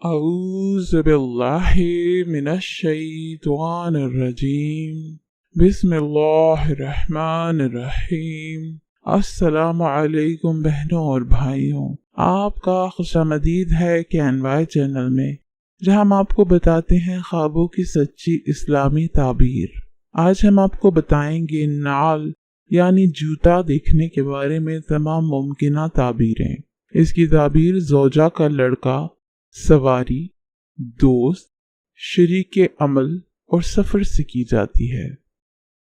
اعوذ باللہ من الشیطان الرجیم بسم اللہ الرحمن الرحیم۔ السلام علیکم بہنوں اور بھائیوں، آپ کا خوش آمدید ہے KNY چینل میں، جہاں ہم آپ کو بتاتے ہیں خوابوں کی سچی اسلامی تعبیر۔ آج ہم آپ کو بتائیں گے نعل یعنی جوتا دیکھنے کے بارے میں تمام ممکنہ تعبیریں۔ اس کی تعبیر زوجہ کا لڑکا، سواری، دوست، شریک عمل اور سفر سے کی جاتی ہے۔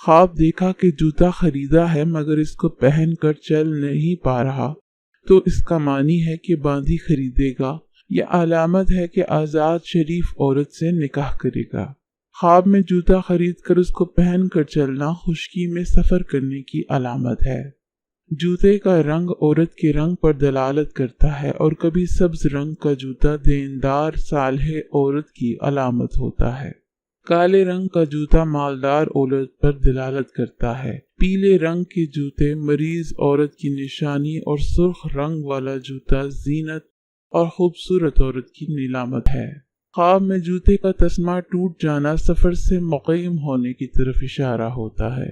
خواب دیکھا کہ جوتا خریدا ہے مگر اس کو پہن کر چل نہیں پا رہا تو اس کا معنی ہے کہ باندھی خریدے گا، یہ علامت ہے کہ آزاد شریف عورت سے نکاح کرے گا۔ خواب میں جوتا خرید کر اس کو پہن کر چلنا خشکی میں سفر کرنے کی علامت ہے۔ جوتے کا رنگ عورت کے رنگ پر دلالت کرتا ہے اور کبھی سبز رنگ کا جوتا دیندار صالح عورت کی علامت ہوتا ہے۔ کالے رنگ کا جوتا مالدار عورت پر دلالت کرتا ہے۔ پیلے رنگ کے جوتے مریض عورت کی نشانی اور سرخ رنگ والا جوتا زینت اور خوبصورت عورت کی علامت ہے۔ خواب میں جوتے کا تسمہ ٹوٹ جانا سفر سے مقیم ہونے کی طرف اشارہ ہوتا ہے۔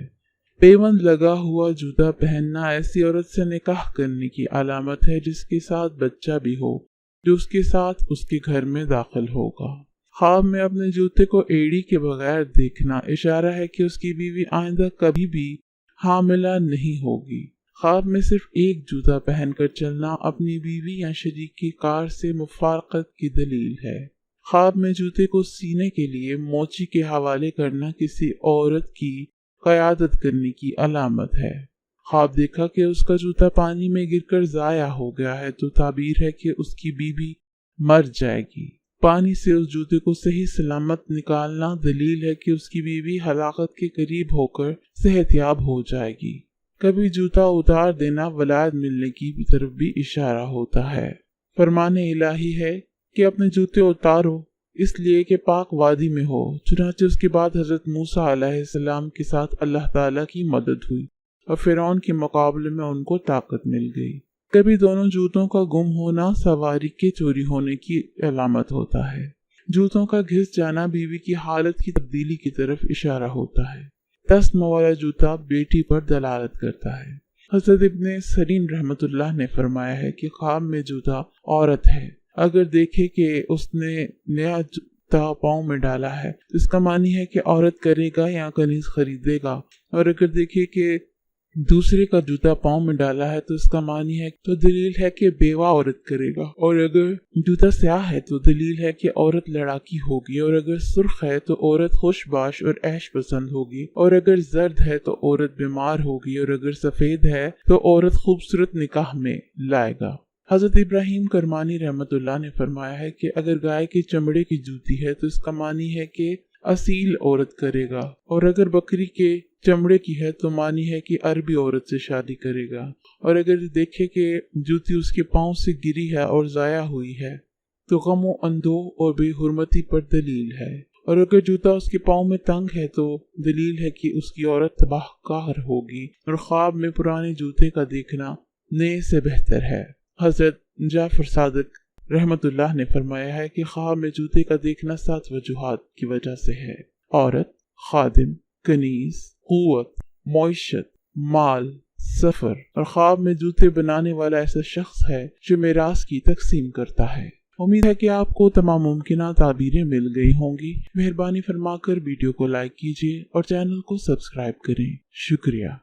پیوند لگا ہوا جوتا پہننا ایسی عورت سے نکاح کرنے کی علامت ہے جس کے ساتھ بچہ بھی ہو، جو اس کے ساتھ اس کے گھر میں داخل ہوگا۔ خواب میں اپنے جوتے کو ایڑی کے بغیر دیکھنا اشارہ ہے کہ اس کی بیوی آئندہ کبھی بھی حاملہ نہیں ہوگی۔ خواب میں صرف ایک جوتا پہن کر چلنا اپنی بیوی یا شریک کار سے مفارقت کی دلیل ہے۔ خواب میں جوتے کو سینے کے لیے موچی کے حوالے کرنا کسی عورت کی قیادت کرنے کی علامت ہے۔ خواب دیکھا کہ اس کا جوتا پانی میں گر کر ضائع ہو گیا ہے تو تعبیر ہے کہ اس کی بیوی مر جائے گی۔ پانی سے اس جوتے کو صحیح سلامت نکالنا دلیل ہے کہ اس کی بیوی ہلاکت کے قریب ہو کر صحت یاب ہو جائے گی۔ کبھی جوتا اتار دینا ولادت ملنے کی طرف بھی اشارہ ہوتا ہے۔ فرمان الہی ہے کہ اپنے جوتے اتارو اس لیے کہ پاک وادی میں ہو، چنانچہ اس کے بعد حضرت موسیٰ علیہ السلام کے ساتھ اللہ تعالیٰ کی مدد ہوئی اور فرعون کے مقابلے میں ان کو طاقت مل گئی۔ کبھی دونوں جوتوں کا گم ہونا سواری کے چوری ہونے کی علامت ہوتا ہے۔ جوتوں کا گھس جانا بیوی کی حالت کی تبدیلی کی طرف اشارہ ہوتا ہے۔ تسم والا جوتا بیٹی پر دلالت کرتا ہے۔ حضرت ابن سیرین رحمۃ اللہ نے فرمایا ہے کہ خواب میں جوتا عورت ہے، اگر دیکھے کہ اس نے نیا جوتا پاؤں میں ڈالا ہے تو اس کا معنی ہے کہ عورت کرے گا یا کنیز خریدے گا، اور اگر دیکھے کہ دوسرے کا جوتا پاؤں میں ڈالا ہے تو اس کا معنی ہے تو دلیل ہے کہ بیوہ عورت کرے گا، اور اگر جوتا سیاہ ہے تو دلیل ہے کہ عورت لڑاکی ہوگی، اور اگر سرخ ہے تو عورت خوش باش اور عیش پسند ہوگی، اور اگر زرد ہے تو عورت بیمار ہوگی، اور اگر سفید ہے تو عورت خوبصورت نکاح میں لائے گا۔ حضرت ابراہیم کرمانی رحمت اللہ نے فرمایا ہے کہ اگر گائے کے چمڑے کی جوتی ہے تو اس کا معنی ہے کہ اصیل عورت کرے گا، اور اگر بکری کے چمڑے کی ہے تو معنی ہے کہ عربی عورت سے شادی کرے گا، اور اگر دیکھے کہ جوتی اس کے پاؤں سے گری ہے اور ضائع ہوئی ہے تو غم و اندوہ اور بے حرمتی پر دلیل ہے، اور اگر جوتا اس کے پاؤں میں تنگ ہے تو دلیل ہے کہ اس کی عورت تباہ کار ہوگی، اور خواب میں پرانے جوتے کا دیکھنا نئے سے بہتر ہے۔ حضرت جعفر صادق رحمت اللہ نے فرمایا ہے کہ خواب میں جوتے کا دیکھنا 7 وجوہات کی وجہ سے ہے: عورت، خادم، کنیز، قوت، معیشت، مال، سفر، اور خواب میں جوتے بنانے والا ایسا شخص ہے جو میراث کی تقسیم کرتا ہے۔ امید ہے کہ آپ کو تمام ممکنہ تعبیریں مل گئی ہوں گی۔ مہربانی فرما کر ویڈیو کو لائک کیجیے اور چینل کو سبسکرائب کریں۔ شکریہ۔